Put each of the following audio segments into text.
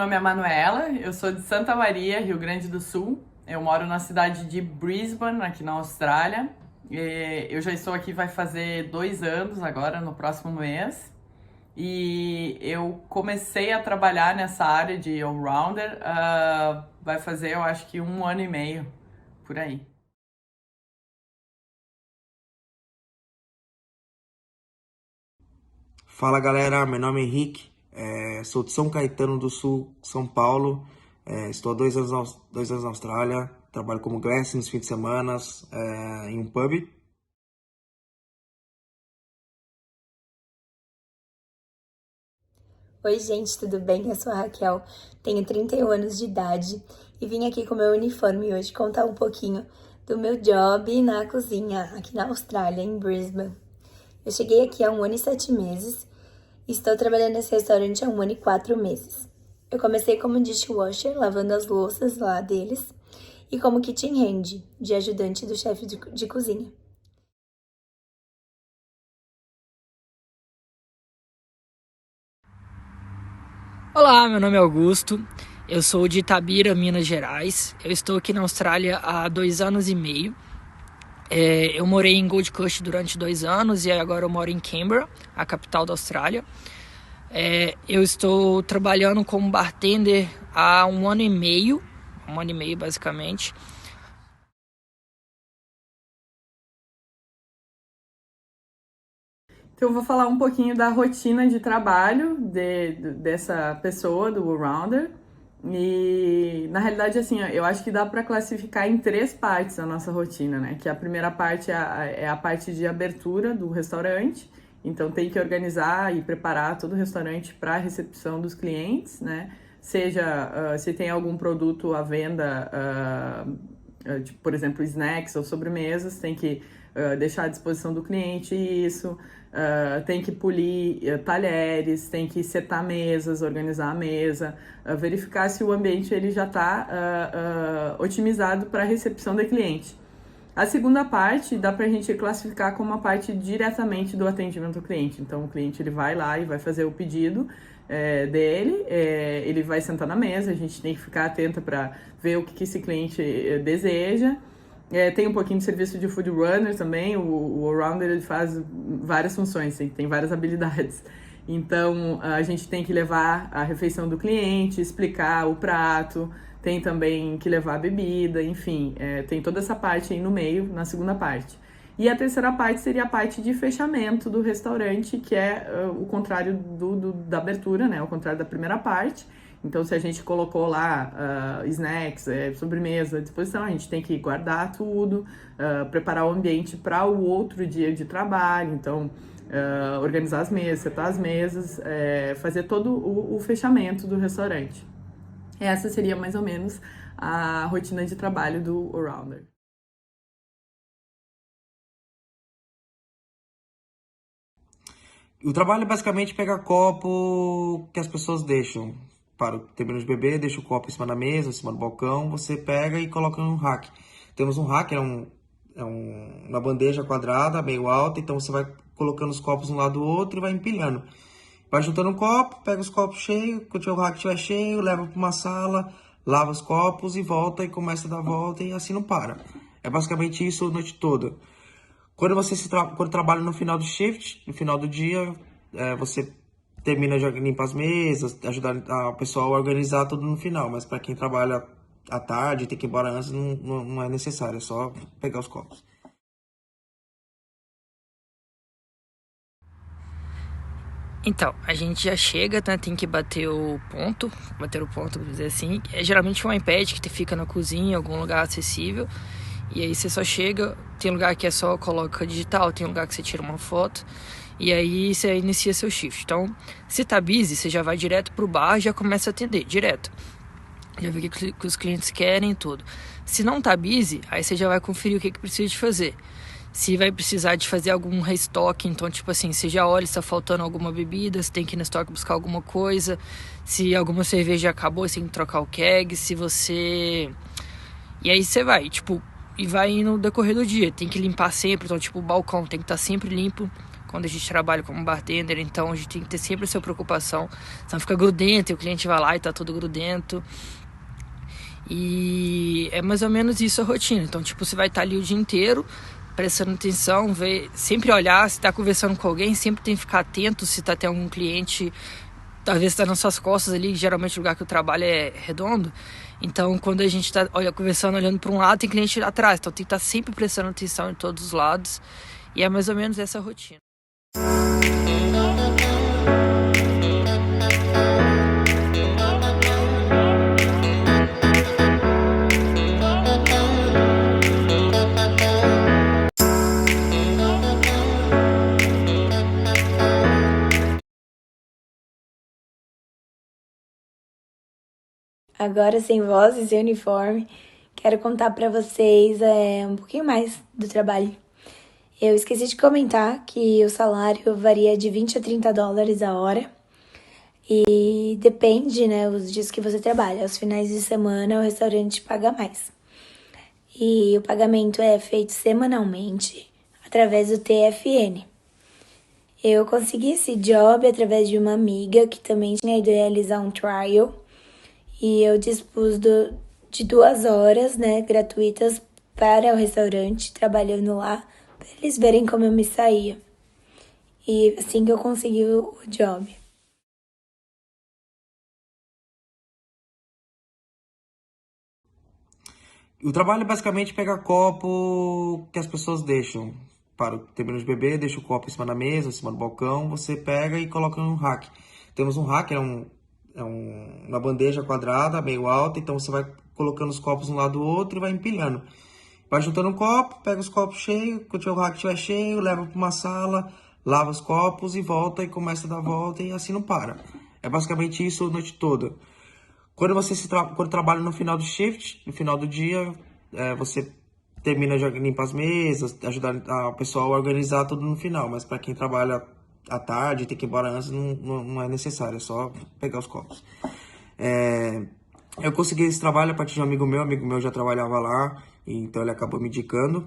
nome é Manuela, eu sou de Santa Maria, Rio Grande do Sul. Eu moro na cidade de Brisbane, aqui na Austrália. Eu já estou aqui vai fazer 2 anos agora, no próximo mês. E eu comecei a trabalhar nessa área de all-rounder, vai fazer eu acho que 1 ano e meio, por aí. Fala galera, meu nome é Henrique, sou de São Caetano do Sul, São Paulo. Estou há 2 anos, 2 anos na Austrália, trabalho como glass nos fins de semana em um pub. Oi, gente, tudo bem? Eu sou a Raquel, tenho 31 anos de idade e vim aqui com meu uniforme hoje contar um pouquinho do meu job na cozinha aqui na Austrália, em Brisbane. Eu cheguei aqui há 1 ano e 7 meses e estou trabalhando nesse restaurante há 1 ano e 4 meses. Eu comecei como dishwasher, lavando as louças lá deles, e como kitchen hand, de ajudante do chefe de cozinha. Olá, meu nome é Augusto, eu sou de Itabira, Minas Gerais. Eu estou aqui na Austrália há 2 anos e meio. Eu morei em Gold Coast durante 2 anos e agora eu moro em Canberra, a capital da Austrália. Eu estou trabalhando como bartender há 1 ano e meio basicamente. Então eu vou falar um pouquinho da rotina de trabalho dessa pessoa, do all-rounder. E na realidade, assim, eu acho que dá para classificar em 3 partes a nossa rotina, né? Que a primeira parte é a parte de abertura do restaurante. Então tem que organizar e preparar todo o restaurante para a recepção dos clientes, né? Seja se tem algum produto à venda, tipo, por exemplo, snacks ou sobremesas, tem que deixar à disposição do cliente isso. Tem que polir talheres, tem que setar mesas, organizar a mesa, verificar se o ambiente ele já está otimizado para a recepção do cliente. A segunda parte dá para a gente classificar como uma parte diretamente do atendimento ao cliente. Então o cliente ele vai lá e vai fazer o pedido dele, ele vai sentar na mesa, a gente tem que ficar atenta para ver o que esse cliente deseja. Tem um pouquinho de serviço de food runner também. O all-rounder ele faz várias funções, tem várias habilidades. Então a gente tem que levar a refeição do cliente, explicar o prato, tem também que levar a bebida, enfim, tem toda essa parte aí no meio, na segunda parte. E a terceira parte seria a parte de fechamento do restaurante, que é o contrário da abertura, né? O contrário da primeira parte. Então, se a gente colocou lá snacks, sobremesa à disposição, a gente tem que guardar tudo, preparar o ambiente para o outro dia de trabalho. Então, organizar as mesas, setar as mesas, fazer todo o fechamento do restaurante. Essa seria mais ou menos a rotina de trabalho do all-rounder. O trabalho é basicamente pegar copo que as pessoas deixam. Termina de beber, deixa o copo em cima da mesa, em cima do balcão, você pega e coloca no rack. Temos um rack, uma bandeja quadrada, meio alta, então você vai colocando os copos um lado do outro e vai empilhando. Vai juntando um copo, pega os copos cheios, quando o rack estiver cheio, leva para uma sala, lava os copos e volta e começa a dar volta e assim não para. É basicamente isso a noite toda. Quando trabalha no final do shift, no final do dia, você termina de limpar as mesas, ajudar a pessoa a organizar tudo no final. Mas para quem trabalha à tarde, tem que ir embora antes, não é necessário, é só pegar os copos. Então, a gente já chega, né, tem que bater o ponto, vamos dizer assim. É geralmente um iPad que fica na cozinha, em algum lugar acessível. E aí você só chega, tem lugar que é só coloca digital, tem lugar que você tira uma foto. E aí você inicia seu shift. Então, se tá busy, você já vai direto pro bar e já começa a atender, direto. Já vê o que os clientes querem e tudo. Se não tá busy, aí você já vai conferir o que precisa de fazer. Se vai precisar de fazer algum restock, então tipo assim, você já olha se tá faltando alguma bebida, você tem que ir no estoque buscar alguma coisa. Se alguma cerveja acabou, você tem que trocar o keg. Se você... E aí você vai, tipo, e vai no decorrer do dia. Tem que limpar sempre, então tipo, o balcão tem que estar sempre limpo quando a gente trabalha como bartender, então a gente tem que ter sempre essa preocupação, senão fica grudento e o cliente vai lá e tá todo grudento. E é mais ou menos isso a rotina. Então, tipo, você vai estar ali o dia inteiro prestando atenção, sempre olhar se está conversando com alguém, sempre tem que ficar atento se tá tendo algum cliente, talvez está nas suas costas ali, geralmente o lugar que eu trabalho é redondo. Então, quando a gente está conversando, olhando para um lado, tem cliente atrás. Então, tem que estar sempre prestando atenção em todos os lados. E é mais ou menos essa a rotina. Agora, sem voz e sem uniforme, quero contar pra vocês um pouquinho mais do trabalho. Eu esqueci de comentar que o salário varia de 20 a 30 dólares a hora. E depende, né, os dias que você trabalha. Aos finais de semana, o restaurante paga mais. E o pagamento é feito semanalmente, através do TFN. Eu consegui esse job através de uma amiga que também tinha ido realizar um trial. E eu dispus de 2 horas, né, gratuitas para o restaurante, trabalhando lá, para eles verem como eu me saía. E assim que eu consegui o job. O trabalho é basicamente pegar copo que as pessoas deixam. Termina de beber, deixa o copo em cima da mesa, em cima do balcão, você pega e coloca no rack. Temos um rack, uma bandeja quadrada, meio alta, então você vai colocando os copos um lado do outro e vai empilhando. Vai juntando um copo, pega os copos cheios, quando o rack estiver cheio, leva para uma sala, lava os copos e volta e começa a dar volta e assim não para. É basicamente isso a noite toda. Quando trabalha no final do shift, no final do dia, você termina de limpar as mesas, ajudar a pessoa a organizar tudo no final. Mas para quem trabalha à tarde, tem que ir embora antes, não é necessário, é só pegar os copos. Eu consegui esse trabalho a partir de um amigo meu já trabalhava lá, então ele acabou me indicando.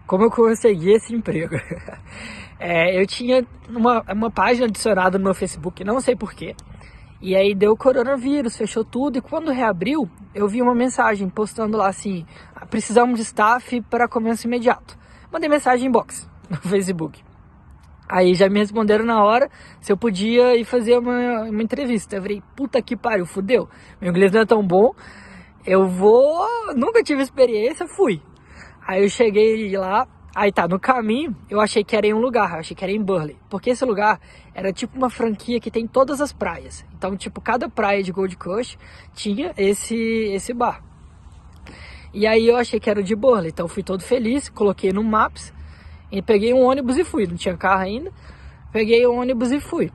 Como eu consegui esse emprego? Eu tinha uma página adicionada no meu Facebook, não sei porquê. E aí deu coronavírus, fechou tudo. E quando reabriu, eu vi uma mensagem postando lá assim: precisamos de staff para começo imediato. Mandei mensagem inbox no Facebook. Aí já me responderam na hora se eu podia ir fazer uma entrevista. Eu falei, puta que pariu, fudeu. Meu inglês não é tão bom. Nunca tive experiência, fui. Aí eu cheguei lá, aí tá, no caminho eu achei que era em um lugar, achei que era em Burleigh. Porque esse lugar era tipo uma franquia que tem todas as praias. Então, tipo, cada praia de Gold Coast tinha esse bar. E aí eu achei que era o de Burleigh, então fui todo feliz, coloquei no Maps, e peguei um ônibus e fui, não tinha carro ainda. Peguei o ônibus e fui.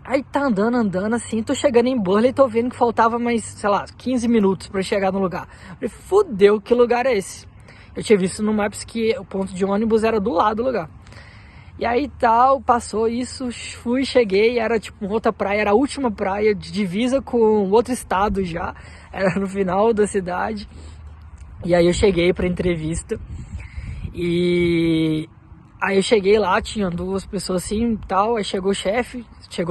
Aí tá andando assim, tô chegando em Burleigh e tô vendo que faltava mais, sei lá, 15 minutos pra chegar no lugar. Falei, fudeu, que lugar é esse? Eu tinha visto no Maps que o ponto de ônibus era do lado do lugar. E aí tal, passou isso, cheguei, era tipo outra praia, era a última praia de divisa com outro estado já. Era no final da cidade. E aí eu cheguei pra entrevista. E aí eu cheguei lá, tinha 2 pessoas assim e tal. Aí chegou o chefe,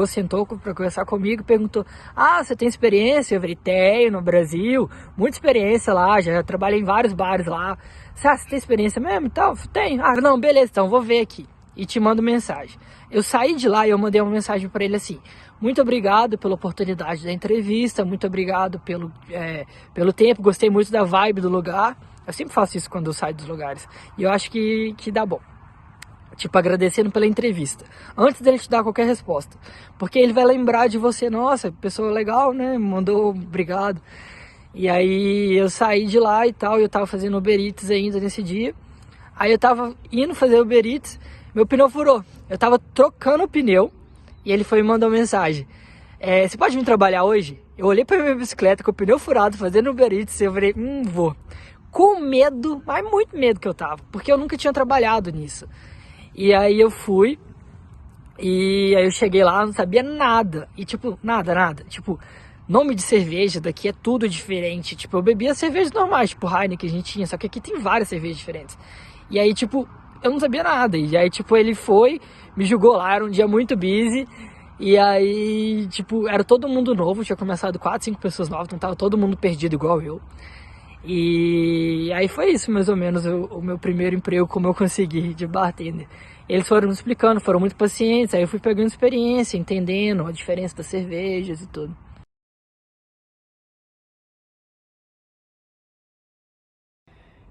sentou pra conversar comigo, perguntou: ah, você tem experiência? Eu falei, tenho, no Brasil, muita experiência lá, já trabalhei em vários bares lá. Você tem experiência mesmo e tal? Tenho. Ah, não, beleza, então vou ver aqui e te mando mensagem. Eu saí de lá e eu mandei uma mensagem pra ele assim: muito obrigado pela oportunidade da entrevista, muito obrigado pelo tempo, gostei muito da vibe do lugar. Eu sempre faço isso quando eu saio dos lugares e eu acho que dá bom. Tipo, agradecendo pela entrevista, antes dele te dar qualquer resposta. Porque ele vai lembrar de você, nossa, pessoa legal, né, mandou obrigado. E aí eu saí de lá e tal, eu tava fazendo Uber Eats ainda nesse dia. Aí eu tava indo fazer Uber Eats, meu pneu furou. Eu tava trocando o pneu e ele foi e mandou uma mensagem: você pode vir trabalhar hoje? Eu olhei pra minha bicicleta com o pneu furado, fazendo Uber Eats, e eu falei, vou. Com medo, mas muito medo que eu tava, porque eu nunca tinha trabalhado nisso. E aí eu fui, e aí eu cheguei lá, não sabia nada. E tipo, nada. Tipo, nome de cerveja daqui é tudo diferente. Tipo, eu bebia cervejas normais, tipo Heineken que a gente tinha, só que aqui tem várias cervejas diferentes. E aí, tipo, eu não sabia nada. E aí, tipo, ele foi, me julgou lá, era um dia muito busy. E aí, tipo, era todo mundo novo, tinha começado 4, 5 pessoas novas, então tava todo mundo perdido igual eu. E aí foi isso, mais ou menos, o meu primeiro emprego, como eu consegui, de bartender. Eles foram me explicando, foram muito pacientes, aí eu fui pegando experiência, entendendo a diferença das cervejas e tudo.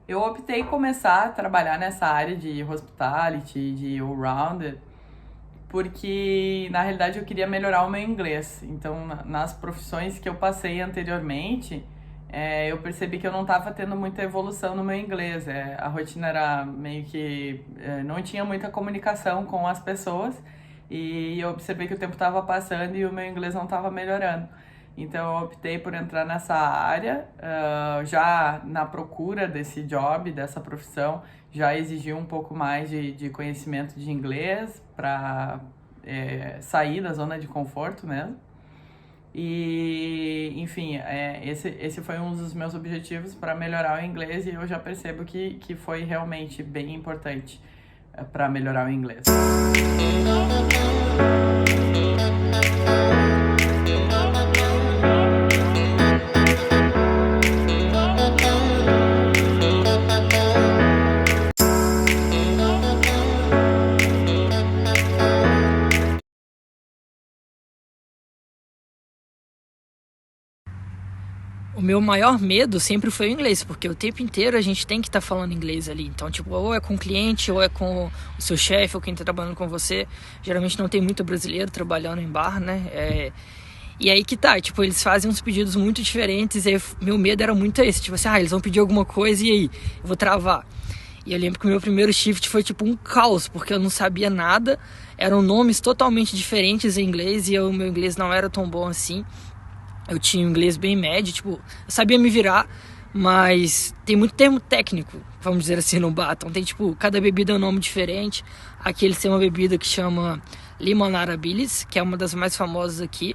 Eu optei começar a trabalhar nessa área de hospitality, de all-rounder, porque na realidade eu queria melhorar o meu inglês. Então, nas profissões que eu passei anteriormente, eu percebi que eu não estava tendo muita evolução no meu inglês. A rotina era meio que não tinha muita comunicação com as pessoas e eu observei que o tempo estava passando e o meu inglês não estava melhorando. Então eu optei por entrar nessa área, já na procura desse job, dessa profissão, já exigiu um pouco mais de conhecimento de inglês para sair da zona de conforto mesmo. E, enfim, esse foi um dos meus objetivos para melhorar o inglês e eu já percebo que foi realmente bem importante para melhorar o inglês. O meu maior medo sempre foi o inglês, porque o tempo inteiro a gente tem que estar falando inglês ali. Então, tipo, ou é com o cliente, ou é com o seu chefe, ou quem está trabalhando com você. Geralmente não tem muito brasileiro trabalhando em bar, né? E aí que tá, tipo, eles fazem uns pedidos muito diferentes e aí, meu medo era muito esse. Tipo assim, eles vão pedir alguma coisa e aí? Eu vou travar. E eu lembro que o meu primeiro shift foi tipo um caos, porque eu não sabia nada. Eram nomes totalmente diferentes em inglês e o meu inglês não era tão bom assim. Eu tinha um inglês bem médio, tipo, eu sabia me virar, mas tem muito termo técnico, vamos dizer assim, no bar. Então tem, tipo, cada bebida é um nome diferente. Aqui eles têm uma bebida que chama Limonada Billis, que é uma das mais famosas aqui.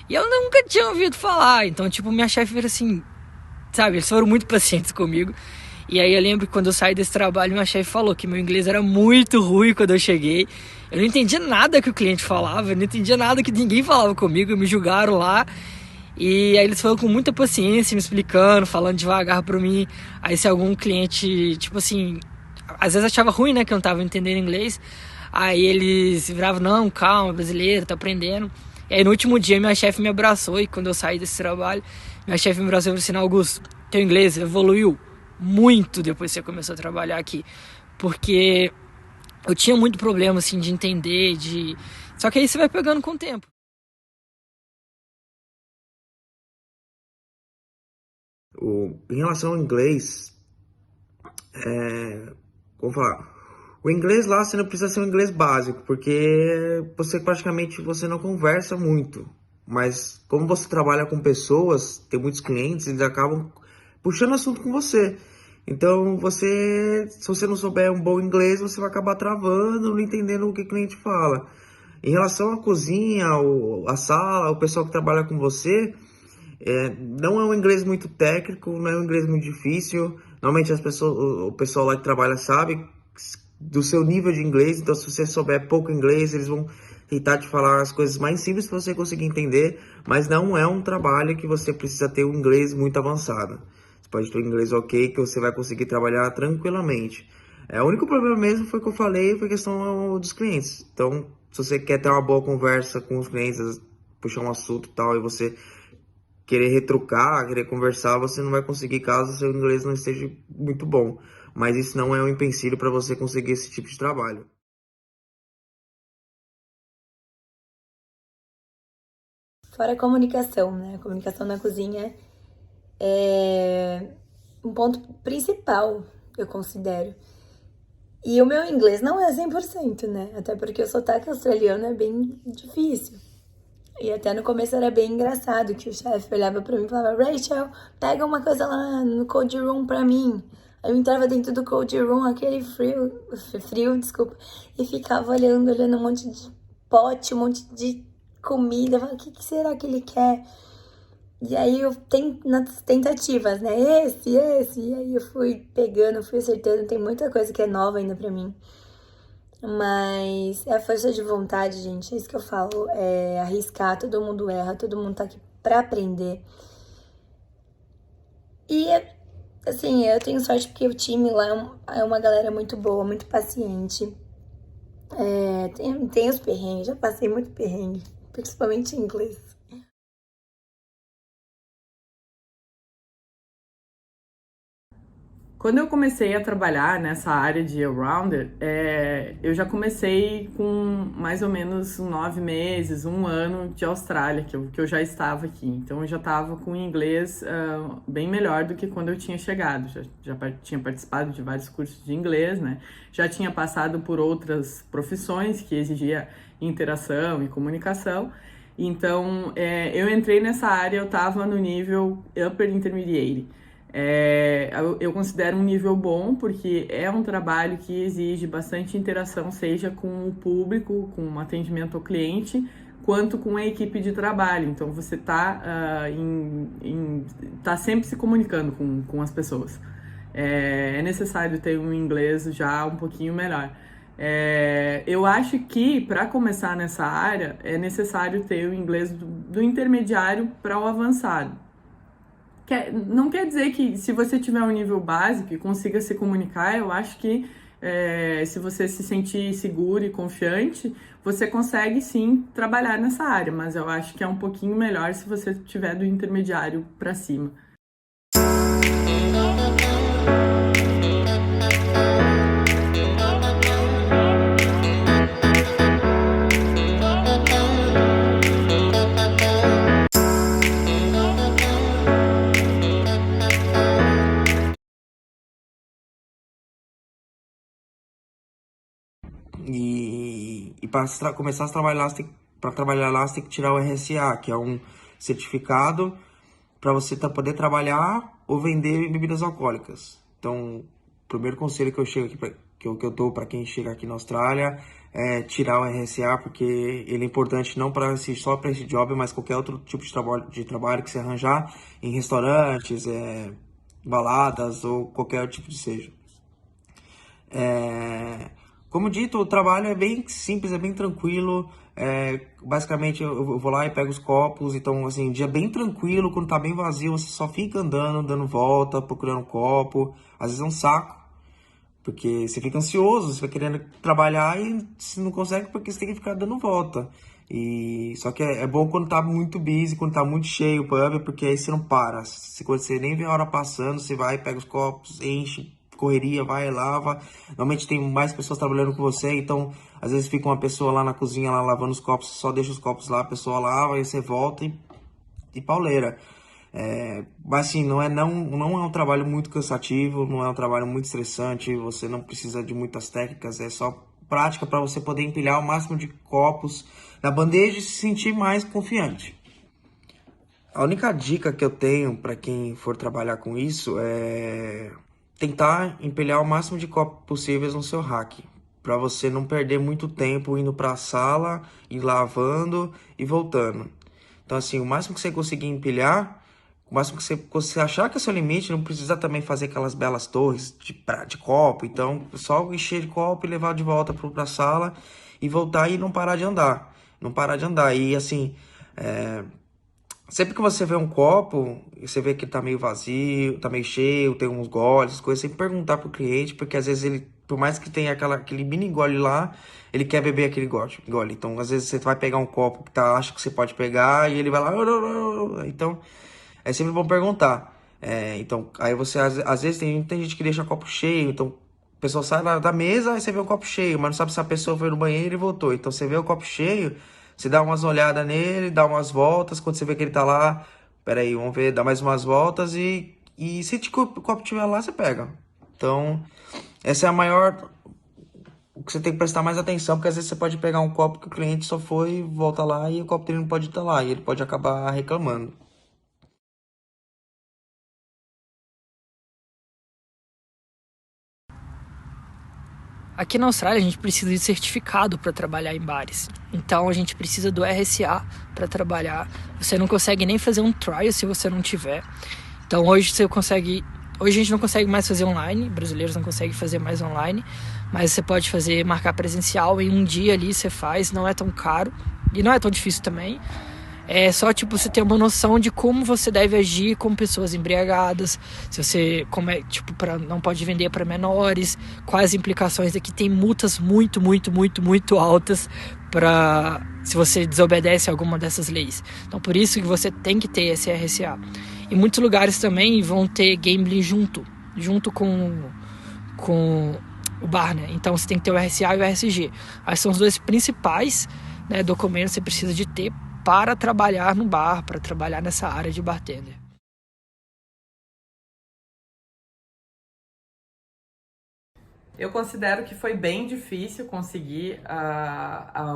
E eu nunca tinha ouvido falar, então, tipo, minha chefe vira assim, sabe, eles foram muito pacientes comigo. E aí eu lembro que quando eu saí desse trabalho, minha chefe falou que meu inglês era muito ruim quando eu cheguei. Eu não entendia nada que o cliente falava, eu não entendia nada que ninguém falava comigo, me julgaram lá. E aí eles foram com muita paciência, me explicando, falando devagar pra mim. Aí se algum cliente, tipo assim, às vezes achava ruim, né, que eu não tava entendendo inglês. Aí eles viravam, não, calma, brasileiro, tá aprendendo. E aí no último dia minha chefe me abraçou e quando eu saí desse trabalho, minha chefe me abraçou e falou assim, Augusto, teu inglês evoluiu muito depois que você começou a trabalhar aqui. Porque eu tinha muito problema, assim, de entender, Só que aí você vai pegando com o tempo. Em relação ao inglês, como falar? O inglês lá você não precisa ser um inglês básico, porque você praticamente você não conversa muito. Mas como você trabalha com pessoas, tem muitos clientes, eles acabam puxando assunto com você. Então se você não souber um bom inglês, você vai acabar travando, não entendendo o que o cliente fala. Em relação à cozinha, a sala, o pessoal que trabalha com você, não é um inglês muito técnico, não é um inglês muito difícil. Normalmente o pessoal lá que trabalha sabe do seu nível de inglês, então se você souber pouco inglês, eles vão tentar te falar as coisas mais simples para você conseguir entender, mas não é um trabalho que você precisa ter um inglês muito avançado. Você pode ter um inglês ok, que você vai conseguir trabalhar tranquilamente. O único problema mesmo foi o que eu falei, foi a questão dos clientes. Então, se você quer ter uma boa conversa com os clientes, puxar um assunto e tal, e você querer retrucar, querer conversar, você não vai conseguir caso seu inglês não esteja muito bom. Mas isso não é um empecilho para você conseguir esse tipo de trabalho. Fora a comunicação, né? A comunicação na cozinha é um ponto principal, eu considero. E o meu inglês não é 100%, né? Até porque o sotaque australiano é bem difícil. E até no começo era bem engraçado, que o chefe olhava pra mim e falava, Rachel, pega uma coisa lá no cold room pra mim. Aí eu entrava dentro do cold room, aquele frio, desculpa, e ficava olhando um monte de pote, um monte de comida. Eu falava, o que será que ele quer? E aí nas tentativas, né? E aí eu fui pegando, fui acertando. Tem muita coisa que é nova ainda pra mim. Mas é a força de vontade, gente. É isso que eu falo. É arriscar, todo mundo erra, todo mundo tá aqui pra aprender. E, assim, eu tenho sorte porque o time lá é uma galera muito boa, muito paciente. Tem os perrengues, já passei muito perrengue, principalmente em inglês. Quando eu comecei a trabalhar nessa área de Allrounder, eu já comecei com mais ou menos 9 meses, um ano de Austrália, que eu já estava aqui. Então eu já estava com inglês bem melhor do que quando eu tinha chegado. Já tinha participado de vários cursos de inglês, né? Já tinha passado por outras profissões que exigia interação e comunicação. Então eu entrei nessa área, eu estava no nível Upper Intermediate. Eu considero um nível bom, porque é um trabalho que exige bastante interação, seja com o público, com o atendimento ao cliente, quanto com a equipe de trabalho. Então você está tá sempre se comunicando com as pessoas. É necessário ter um inglês já um pouquinho melhor. Eu acho que para começar nessa área é necessário ter o inglês do intermediário para o avançado. Não quer dizer que se você tiver um nível básico e consiga se comunicar, eu acho que se você se sentir seguro e confiante, você consegue sim trabalhar nessa área, mas eu acho que é um pouquinho melhor se você tiver do intermediário para cima. E para começar a trabalhar, para trabalhar lá, você tem que tirar o RSA, que é um certificado para você poder trabalhar ou vender bebidas alcoólicas. Então, o primeiro conselho que eu chego aqui que eu dou para quem chega aqui na Austrália é tirar o RSA, porque ele é importante não só para esse job, mas qualquer outro tipo de trabalho que você arranjar em restaurantes, baladas ou qualquer tipo de seja. Como dito, o trabalho é bem simples, é bem tranquilo. Basicamente, eu vou lá e pego os copos. Então, assim, dia bem tranquilo, quando tá bem vazio, você só fica andando, dando volta, procurando copo. Às vezes é um saco, porque você fica ansioso, você vai querendo trabalhar e você não consegue porque você tem que ficar dando volta. Só que é bom quando tá muito busy, quando tá muito cheio o pub, porque aí você não para. Quando você nem vê a hora passando, você vai, pega os copos, enche, correria, vai, lava. Normalmente tem mais pessoas trabalhando com você, então às vezes fica uma pessoa lá na cozinha lá lavando os copos, só deixa os copos lá, a pessoa lava, aí você volta e pauleira. Mas assim, não é um trabalho muito cansativo, não é um trabalho muito estressante, você não precisa de muitas técnicas, é só prática para você poder empilhar o máximo de copos na bandeja e se sentir mais confiante. A única dica que eu tenho para quem for trabalhar com isso é tentar empilhar o máximo de copos possíveis no seu rack, para você não perder muito tempo indo para a sala, ir lavando e voltando. Então assim, o máximo que você conseguir empilhar, o máximo que você achar que é seu limite, não precisa também fazer aquelas belas torres de copo. Então, só encher de copo e levar de volta para a sala e voltar e não parar de andar. Não parar de andar. E assim, sempre que você vê um copo, você vê que tá meio vazio, tá meio cheio, tem uns goles, coisas, sempre perguntar pro cliente, porque às vezes ele, por mais que tenha aquele mini gole lá, ele quer beber aquele gole. Então, às vezes você vai pegar um copo que acha que você pode pegar e ele vai lá. Então, é sempre bom perguntar. Então, aí você, às vezes tem gente que deixa o copo cheio, então a pessoa sai da mesa e você vê o copo cheio, mas não sabe se a pessoa foi no banheiro e voltou. Então, você vê o copo cheio, você dá umas olhadas nele, dá umas voltas, quando você vê que ele tá lá, peraí, vamos ver, dá mais umas voltas e se o copo estiver lá, você pega. Então, essa é a maior... O que você tem que prestar mais atenção, porque às vezes você pode pegar um copo que o cliente só foi, volta lá e o copo dele não pode estar lá, e ele pode acabar reclamando. Aqui na Austrália a gente precisa de certificado para trabalhar em bares. Então a gente precisa do RSA para trabalhar. Você não consegue nem fazer um trial se você não tiver. Então hoje a gente não consegue mais fazer online, brasileiros não conseguem fazer mais online, mas você pode marcar presencial, em um dia ali você faz, não é tão caro e não é tão difícil também. É só, você ter uma noção de como você deve agir com pessoas embriagadas, se você, não pode vender para menores, quais implicações aqui. Tem multas muito, muito, muito, muito altas se você desobedece a alguma dessas leis. Então, por isso que você tem que ter esse RSA. E muitos lugares também vão ter gambling junto com o bar, né? Então, você tem que ter o RSA e o RSG. Esses são os dois principais, né, documentos que você precisa de ter para trabalhar no bar, para trabalhar nessa área de bartender. Eu considero que foi bem difícil conseguir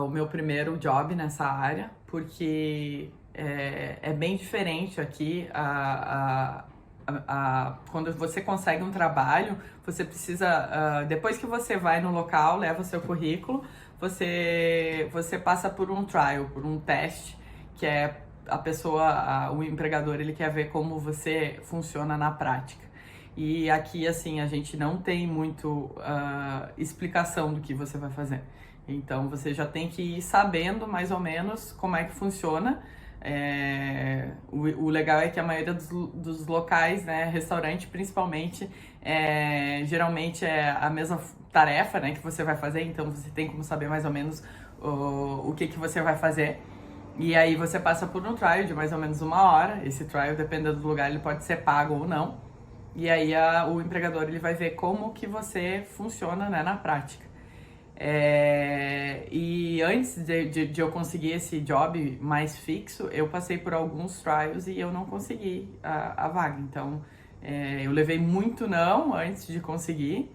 o meu primeiro job nessa área, porque é bem diferente aqui. Quando você consegue um trabalho, você precisa, depois que você vai no local, leva o seu currículo, você passa por um trial, por um teste, que é o empregador, ele quer ver como você funciona na prática. E aqui, assim, a gente não tem muito explicação do que você vai fazer. Então, você já tem que ir sabendo mais ou menos como é que funciona. O legal é que a maioria dos locais, né, restaurante principalmente, geralmente é a mesma tarefa, né, que você vai fazer. Então, você tem como saber mais ou menos o que você vai fazer. E aí você passa por um trial de mais ou menos 1 hora. Esse trial, dependendo do lugar, ele pode ser pago ou não. E aí o empregador, ele vai ver como que você funciona, né, na prática. E antes de eu conseguir esse job mais fixo, eu passei por alguns trials e eu não consegui a vaga. Então, eu levei muito não antes de conseguir.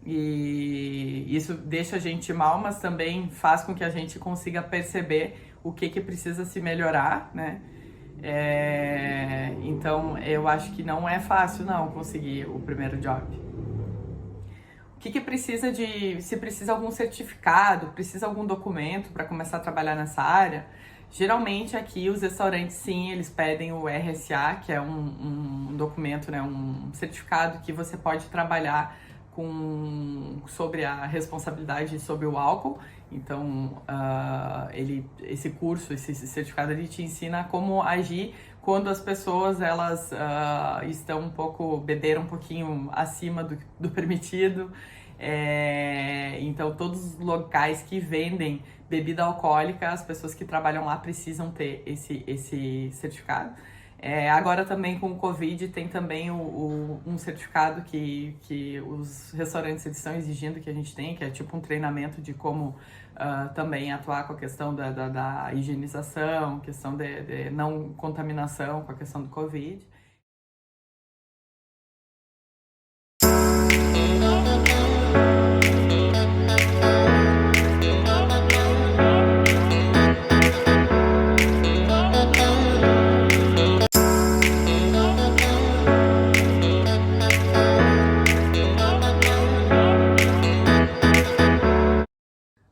E isso deixa a gente mal, mas também faz com que a gente consiga perceber o que precisa se melhorar, né? Então, eu acho que não é fácil, não, conseguir o primeiro job. O que precisa se precisa algum certificado, precisa algum documento para começar a trabalhar nessa área? Geralmente aqui os restaurantes, sim, eles pedem o RSA, que é um documento, né, um certificado que você pode trabalhar sobre a responsabilidade sobre o álcool. Então, esse curso, esse certificado, ele te ensina como agir quando as pessoas, elas estão beberam um pouquinho acima do permitido. Então, todos os locais que vendem bebida alcoólica, as pessoas que trabalham lá precisam ter esse certificado. Agora também com o Covid tem também um certificado que os restaurantes estão exigindo que a gente tenha, que é tipo um treinamento de como também atuar com a questão da higienização, questão de não contaminação com a questão do Covid.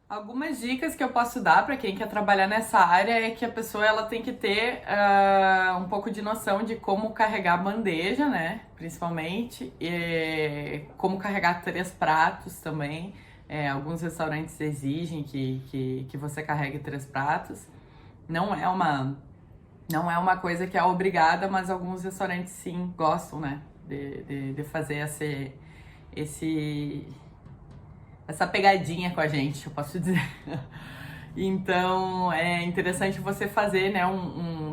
Algumas dicas que eu posso dar para quem quer trabalhar nessa área é que a pessoa ela tem que ter um pouco de noção de como carregar a bandeja, né? Principalmente, e como carregar 3 pratos também. Alguns restaurantes exigem que você carregue 3 pratos. Não é uma coisa que é obrigada, mas alguns restaurantes sim gostam, né? De fazer essa pegadinha com a gente, eu posso dizer. Então, é interessante você fazer, né,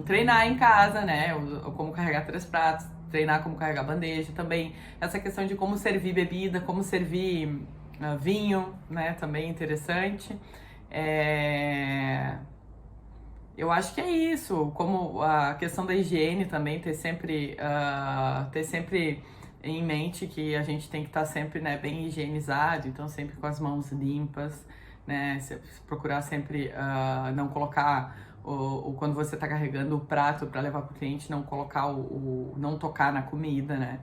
treinar em casa, né, como carregar 3 pratos, treinar como carregar bandeja também. Essa questão de como servir bebida, como servir vinho, né, também é interessante. Eu acho que é isso, como a questão da higiene também, ter sempre em mente que a gente tem que estar sempre, né, bem higienizado, então sempre com as mãos limpas, né, procurar sempre não colocar, quando você está carregando o prato para levar para o cliente, não colocar não tocar na comida, né,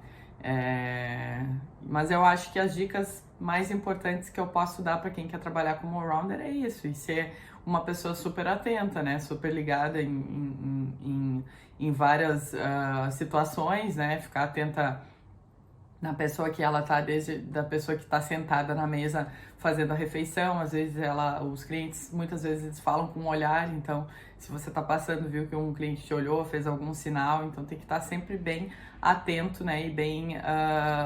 Mas eu acho que as dicas mais importantes que eu posso dar para quem quer trabalhar como all-rounder é isso, e ser uma pessoa super atenta, né? Super ligada em várias situações, né? Ficar atenta na pessoa que ela tá, desde da pessoa que está sentada na mesa fazendo a refeição. Às vezes os clientes, muitas vezes eles falam com um olhar, então se você está passando, viu que um cliente te olhou, fez algum sinal, então tem que estar sempre bem atento, né, e bem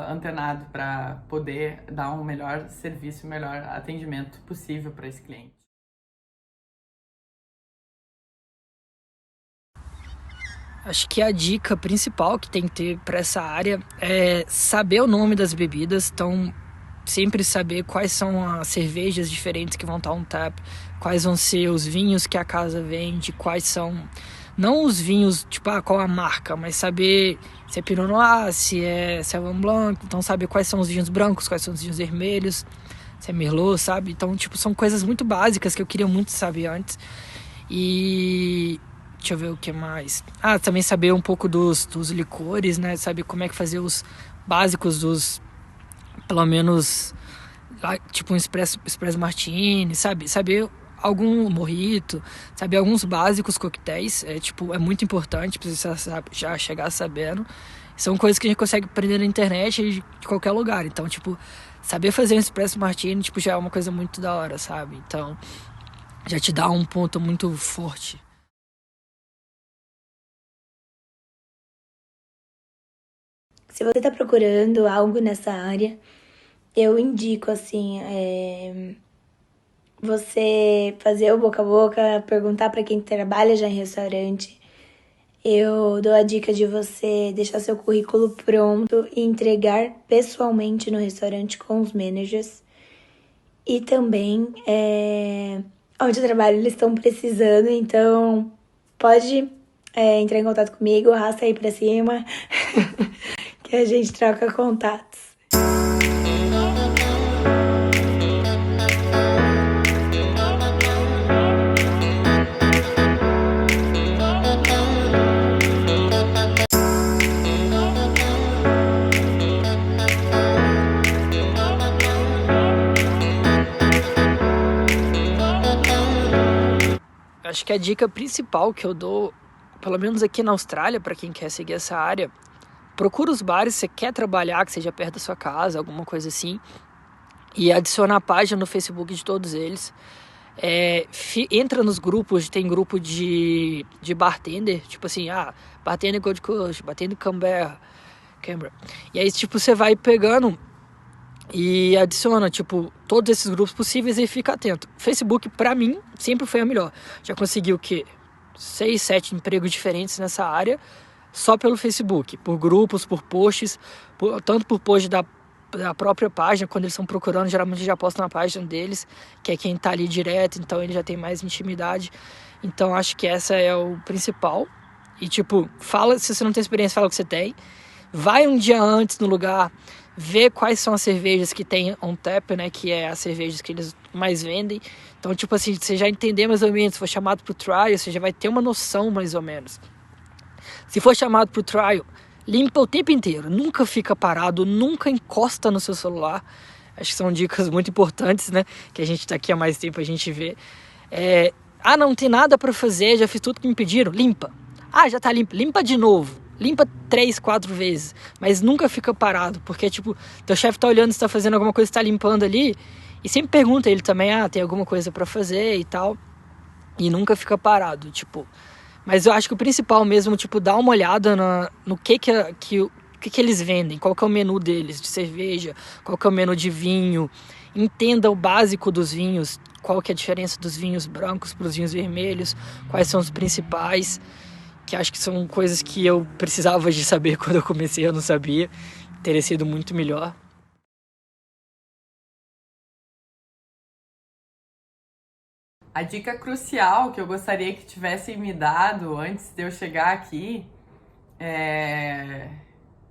antenado para poder dar um melhor serviço, um melhor atendimento possível para esse cliente. Acho que a dica principal que tem que ter para essa área é saber o nome das bebidas. Então, sempre saber quais são as cervejas diferentes que vão estar on tap, quais vão ser os vinhos que a casa vende, quais são... Não os vinhos, tipo, qual a marca, mas saber se é Pinot Noir, se é Sauvignon Blanc. Então, saber quais são os vinhos brancos, quais são os vinhos vermelhos, se é Merlot, sabe? Então, tipo, são coisas muito básicas que eu queria muito saber antes. E... deixa eu ver o que mais. Também saber um pouco dos licores, né? Saber como é que fazer os básicos dos... pelo menos, tipo um expresso martini, sabe? Saber algum mojito, saber alguns básicos coquetéis. É muito importante, precisa já chegar sabendo. São coisas que a gente consegue aprender na internet e de qualquer lugar. Então, tipo, saber fazer um expresso martini, tipo, já é uma coisa muito da hora, sabe? Então, já te dá um ponto muito forte. Se você está procurando algo nessa área, eu indico, assim, você fazer o boca a boca, perguntar para quem trabalha já em restaurante. Eu dou a dica de você deixar seu currículo pronto e entregar pessoalmente no restaurante com os managers. E também, onde eu trabalho, eles estão precisando, então pode entrar em contato comigo, arrasta aí pra cima, que a gente troca contatos. Acho que a dica principal que eu dou, pelo menos aqui na Austrália, para quem quer seguir essa área, procura os bares que você quer trabalhar, que seja perto da sua casa, alguma coisa assim, e adiciona a página no Facebook de todos eles. Entra nos grupos, tem grupo de bartender, tipo assim, bartender Gold Coast, bartender Canberra. E aí, tipo, você vai pegando e adiciona, tipo, todos esses grupos possíveis e fica atento. Facebook, pra mim, sempre foi a melhor. Já consegui 6, 7 empregos diferentes nessa área, só pelo Facebook, por grupos, por posts, tanto por post da própria página, quando eles estão procurando, geralmente já postam na página deles, que é quem tá ali direto, então ele já tem mais intimidade. Então acho que essa é o principal. E tipo, fala, se você não tem experiência, fala o que você tem. Vai um dia antes no lugar, vê quais são as cervejas que tem on tap, né, que é as cervejas que eles mais vendem. Então, tipo assim, você já entender mais ou menos, se for chamado pro trial, você já vai ter uma noção mais ou menos. Se for chamado pro trial, limpa o tempo inteiro, nunca fica parado, nunca encosta no seu celular. Acho que são dicas muito importantes, né, que a gente tá aqui há mais tempo, a gente vê. Não tem nada para fazer, já fiz tudo que me pediram, limpa. Já tá limpo, limpa de novo. Limpa 3, 4 vezes, mas nunca fica parado, porque, tipo, teu chefe tá olhando se tá fazendo alguma coisa, tá limpando ali, e sempre pergunta ele também, tem alguma coisa pra fazer e tal, e nunca fica parado, tipo. Mas eu acho que o principal mesmo, tipo, dar uma olhada no que eles vendem, qual que é o menu deles, de cerveja, qual que é o menu de vinho, entenda o básico dos vinhos, qual que é a diferença dos vinhos brancos pros vinhos vermelhos, quais são os principais, que acho que são coisas que eu precisava de saber quando eu comecei, eu não sabia. Teria sido muito melhor. A dica crucial que eu gostaria que tivessem me dado antes de eu chegar aqui,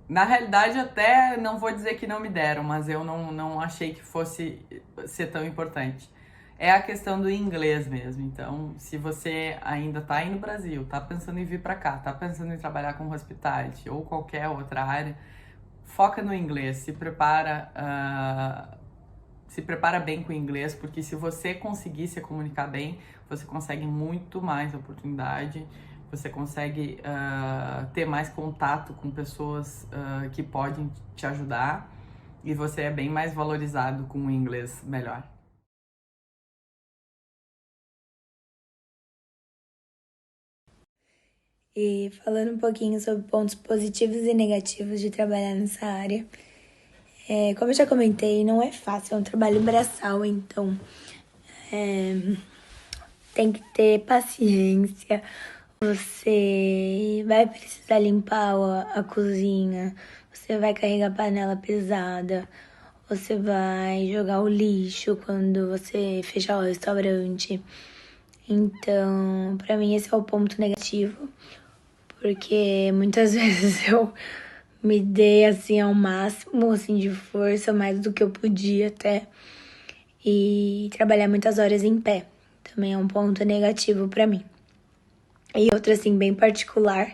na realidade até não vou dizer que não me deram, mas eu não achei que fosse ser tão importante. É a questão do inglês mesmo. Então, se você ainda tá aí no Brasil, tá pensando em vir para cá, tá pensando em trabalhar com hospitality ou qualquer outra área, foca no inglês, se prepara bem com o inglês, porque se você conseguir se comunicar bem, você consegue muito mais oportunidade, você consegue ter mais contato com pessoas que podem te ajudar e você é bem mais valorizado com o inglês melhor. E falando um pouquinho sobre pontos positivos e negativos de trabalhar nessa área, como eu já comentei, não é fácil, é um trabalho braçal, então tem que ter paciência. Você vai precisar limpar a cozinha, você vai carregar panela pesada, você vai jogar o lixo quando você fechar o restaurante. Então, pra mim esse é o ponto negativo, porque muitas vezes eu me dei assim ao máximo assim de força, mais do que eu podia até, e trabalhar muitas horas em pé também é um ponto negativo pra mim. E outra assim bem particular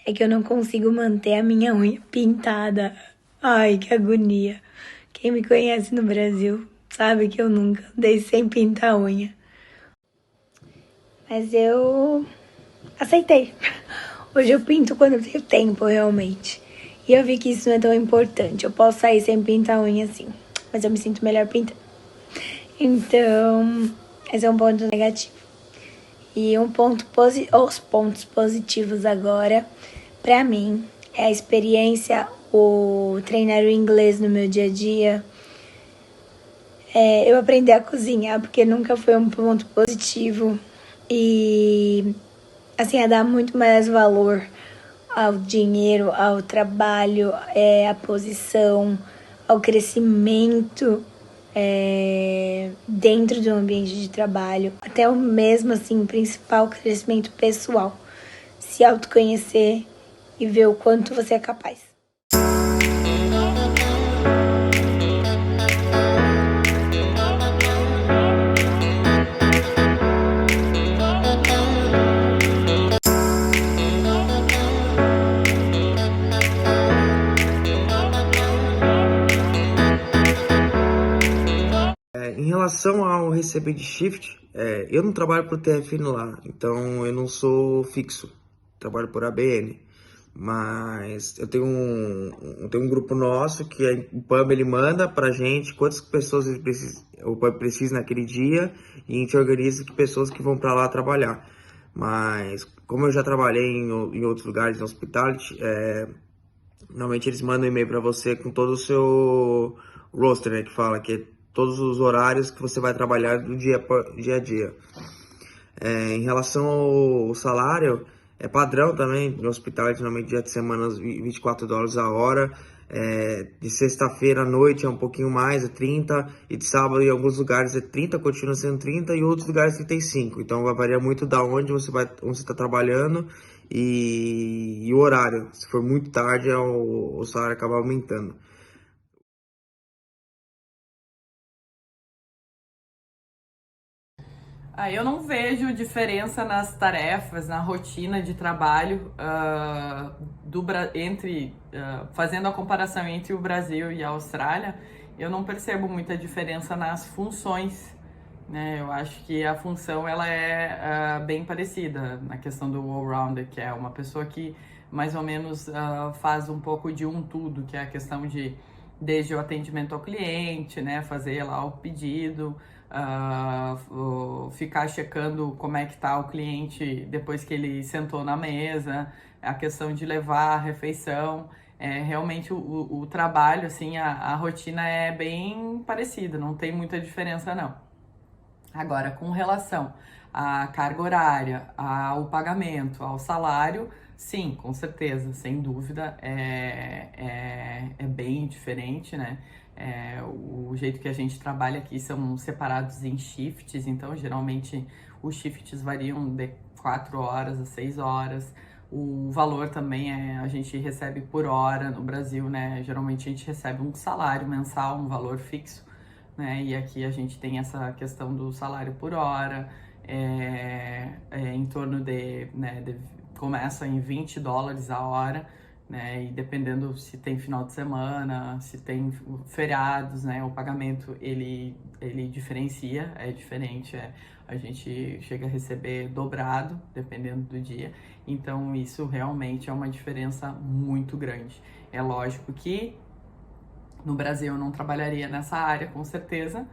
é que eu não consigo manter a minha unha pintada. Ai, que agonia. Quem me conhece no Brasil sabe que eu nunca andei sem pintar a unha. Mas eu aceitei. Hoje eu pinto quando eu tenho tempo, realmente. E eu vi que isso não é tão importante. Eu posso sair sem pintar a unha assim, mas eu me sinto melhor pintando. Então, esse é um ponto negativo. E os pontos positivos agora, pra mim, é a experiência, o treinar o inglês no meu dia a dia. Eu aprender a cozinhar, porque nunca foi um ponto positivo. E, assim, a dar muito mais valor ao dinheiro, ao trabalho, à posição, ao crescimento dentro do ambiente de trabalho, até o mesmo, assim, principal crescimento pessoal, se autoconhecer e ver o quanto você é capaz. Em relação ao receber de shift, eu não trabalho por TFN lá, então eu não sou fixo, trabalho por ABN. Mas eu tenho um grupo nosso que o PUB ele manda pra gente quantas pessoas o PUB precisa naquele dia e a gente organiza que pessoas que vão pra lá trabalhar. Mas como eu já trabalhei em outros lugares, em hospitality, normalmente eles mandam um e-mail para você com todo o seu roster, né, que fala que é todos os horários que você vai trabalhar do dia a dia. Em relação ao salário, é padrão também, no hospital, normalmente dia de semana, $24 a hora. De sexta-feira à noite é um pouquinho mais, é 30, e de sábado em alguns lugares é 30, continua sendo 30, e em outros lugares 35. Então vai variar muito da onde você está trabalhando e o horário. Se for muito tarde, o salário acaba aumentando. Eu não vejo diferença nas tarefas, na rotina de trabalho fazendo a comparação entre o Brasil e a Austrália, eu não percebo muita diferença nas funções, né? Eu acho que a função ela é bem parecida na questão do all-rounder, que é uma pessoa que mais ou menos faz um pouco de um tudo, que é a questão de desde o atendimento ao cliente, né, fazer lá o pedido, ficar checando como é que tá o cliente depois que ele sentou na mesa, a questão de levar a refeição. Realmente o trabalho, assim, a rotina é bem parecida, não tem muita diferença não. Agora, com relação à carga horária, ao pagamento, ao salário, sim, com certeza, sem dúvida, é bem diferente, né? O jeito que a gente trabalha aqui são separados em shifts, então geralmente os shifts variam de 4 horas a 6 horas. O valor também a gente recebe por hora no Brasil, né? Geralmente a gente recebe um salário mensal, um valor fixo, né? E aqui a gente tem essa questão do salário por hora, em torno começa em $20 a hora, né? E dependendo se tem final de semana, se tem feriados, né? O pagamento, ele diferencia, é diferente, a gente chega a receber dobrado, dependendo do dia. Então, isso realmente é uma diferença muito grande. É lógico que no Brasil eu não trabalharia nessa área, com certeza,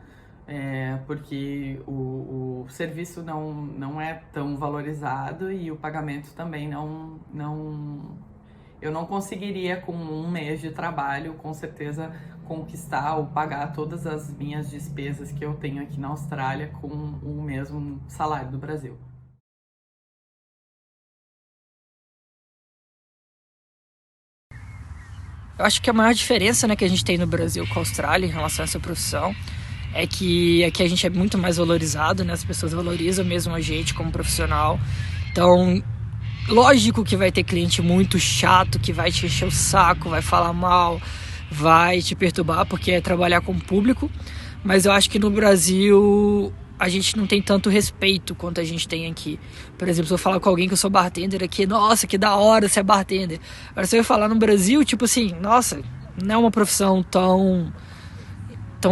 porque o serviço não é tão valorizado e o pagamento também eu não conseguiria, com um mês de trabalho, com certeza, conquistar ou pagar todas as minhas despesas que eu tenho aqui na Austrália com o mesmo salário do Brasil. Eu acho que a maior diferença, né, que a gente tem no Brasil com a Austrália em relação a essa profissão é que aqui a gente é muito mais valorizado, né? As pessoas valorizam mesmo a gente como profissional. Então, lógico que vai ter cliente muito chato, que vai te encher o saco, vai falar mal, vai te perturbar, porque é trabalhar com o público. Mas eu acho que no Brasil a gente não tem tanto respeito quanto a gente tem aqui. Por exemplo, se eu falar com alguém que eu sou bartender aqui, nossa, que da hora você é bartender. Agora, se eu falar no Brasil, tipo assim, nossa, não é uma profissão tão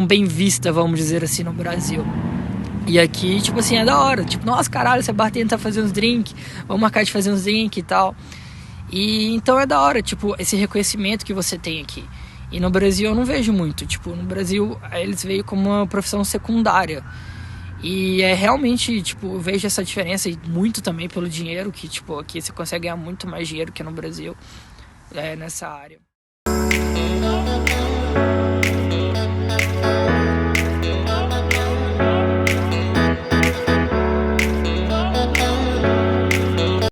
bem vista, vamos dizer assim, no Brasil. E aqui, tipo assim, é da hora. Tipo, nossa, caralho, você é bartender, tá fazendo uns drinks, vamos marcar de fazer uns drinks e tal. E então é da hora, tipo, esse reconhecimento que você tem aqui. E no Brasil eu não vejo muito. Tipo, no Brasil eles veem como uma profissão secundária. E é realmente, tipo, eu vejo essa diferença muito também pelo dinheiro, que, tipo, aqui você consegue ganhar muito mais dinheiro que no Brasil, nessa área.